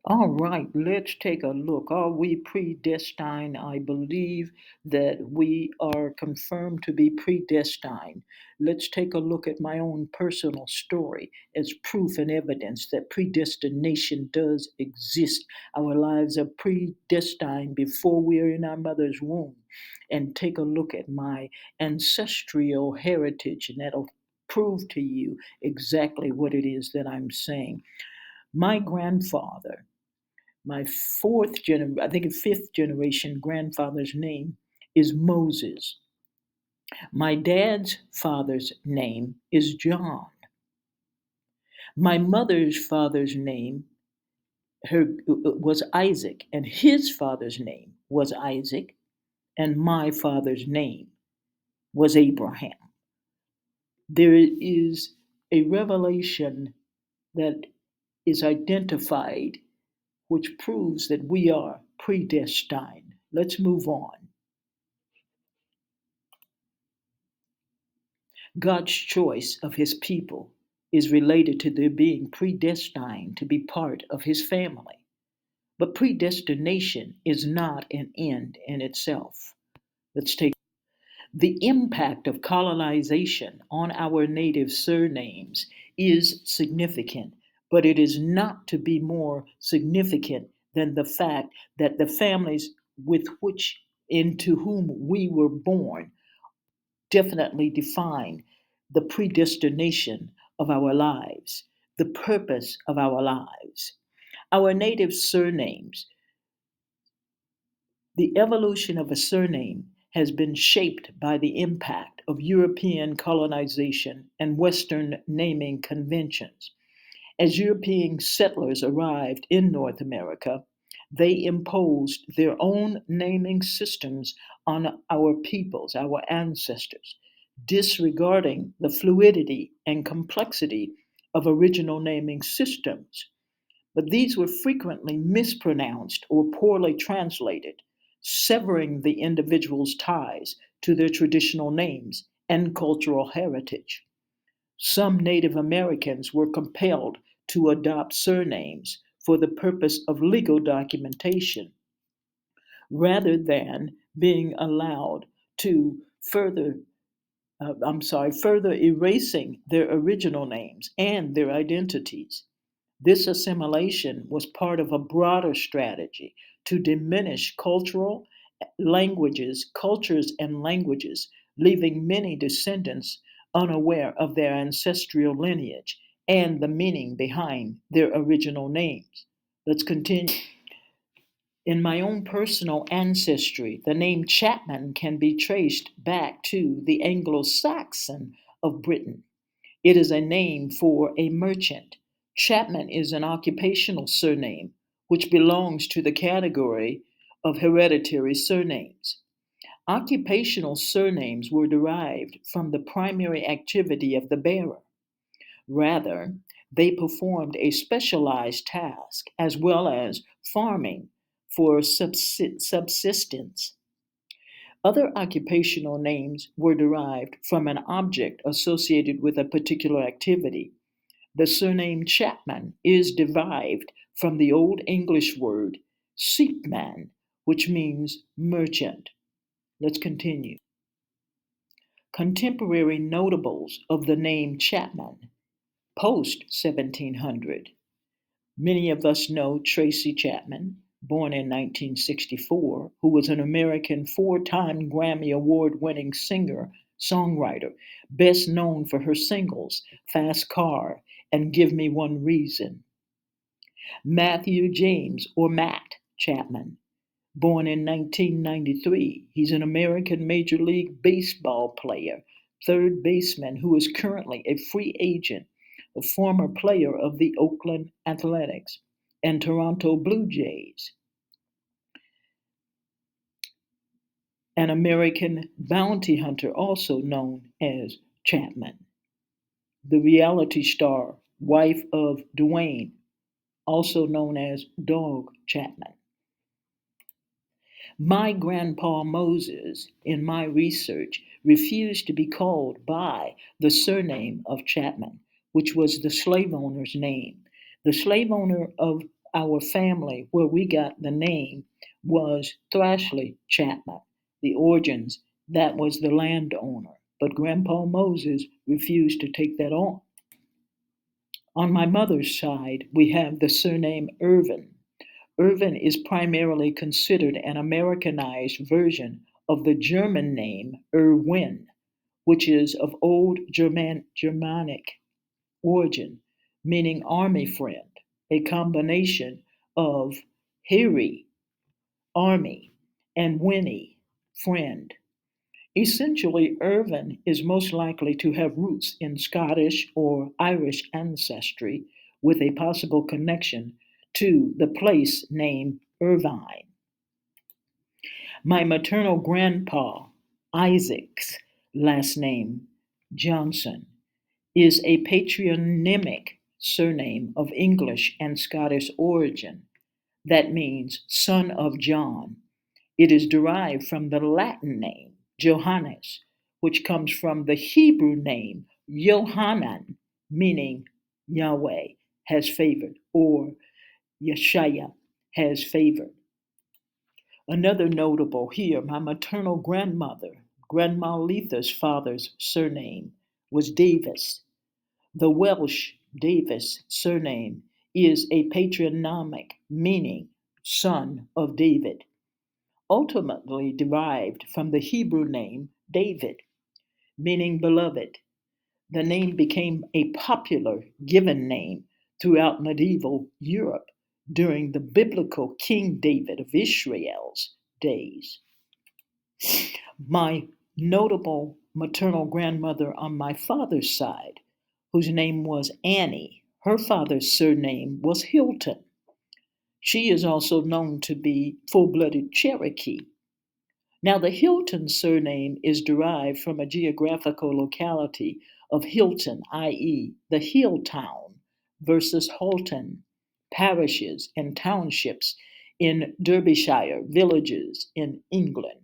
All right, let's take a look. Are we predestined? I believe that we are confirmed to be predestined. Let's take a look at my own personal story as proof and evidence that predestination does exist. Our lives are predestined before we are in our mother's womb. And take a look at my ancestral heritage, and that'll prove to you exactly what it is that I'm saying. My grandfather, my I think it's fifth generation grandfather's name is Moses. My dad's father's name is John. My mother's father's name was Isaac, and his father's name was Isaac, and my father's name was Abraham. There is a revelation that is identified which proves that we are predestined. Let's move on. God's choice of his people is related to their being predestined to be part of his family. But predestination is not an end in itself. Let's take the impact of colonization on our native surnames is significant, but it is not to be more significant than the fact that the families with which into whom we were born definitely define the predestination of our lives, the purpose of our lives. Our native surnames, the evolution of a surname has been shaped by the impact of European colonization and Western naming conventions. As European settlers arrived in North America, they imposed their own naming systems on our peoples, our ancestors, disregarding the fluidity and complexity of original naming systems. But these were frequently mispronounced or poorly translated, severing the individual's ties to their traditional names and cultural heritage. Some Native Americans were compelled to adopt surnames for the purpose of legal documentation rather than being allowed to further erasing their original names and their identities. This assimilation was part of a broader strategy to diminish cultures and languages, leaving many descendants unaware of their ancestral lineage and the meaning behind their original names. Let's continue. In my own personal ancestry, the name Chapman can be traced back to the Anglo Saxon of Britain. It is a name for a merchant. Chapman is an occupational surname, which belongs to the category of hereditary surnames. Occupational surnames were derived from the primary activity of the bearer. Rather, they performed a specialized task as well as farming for subsistence. Other occupational names were derived from an object associated with a particular activity. The surname Chapman is derived from the Old English word seaman, which means merchant. Let's continue. Contemporary notables of the name Chapman, post 1700. Many of us know Tracy Chapman, born in 1964, who was an American four-time Grammy Award winning singer songwriter, best known for her singles Fast Car and Give Me One Reason. Matthew James, or Matt Chapman, born in 1993, he's an American Major League Baseball player, third baseman who is currently a free agent, a former player of the Oakland Athletics and Toronto Blue Jays, an American bounty hunter also known as Chapman, the reality star, wife of Dwayne, also known as Dog Chapman. My grandpa Moses, in my research, refused to be called by the surname of Chapman, which was the slave owner's name. The slave owner of Our family, where we got the name, was Thrashley Chapman. The origins, that was the landowner. But Grandpa Moses refused to take that on. On my mother's side, we have the surname Irvin. Irvin is primarily considered an Americanized version of the German name Erwin, which is of Old Germanic origin, meaning army friend, a combination of Heri, army, and Winnie, friend. Essentially, Irvin is most likely to have roots in Scottish or Irish ancestry with a possible connection to the place name Irvine. My maternal grandpa, Isaac's last name, Johnson, is a patronymic surname of English and Scottish origin that means son of John. It is derived from the Latin name Johannes, which comes from the Hebrew name Yohanan, meaning Yahweh has favored, or Yeshaya has favored. Another notable here, my maternal grandmother, Grandma Letha's father's surname was Davis. The Welsh Davis surname is a patronymic meaning son of David, ultimately derived from the Hebrew name David, meaning beloved. The name became a popular given name throughout medieval Europe during the biblical King David of Israel's days. My notable maternal grandmother on my father's side, whose name was Annie, her father's surname was Hilton. She is also known to be full blooded Cherokee. Now, the Hilton surname is derived from a geographical locality of Hilton, i.e., the hill town, versus Halton, parishes and townships in Derbyshire, villages in England.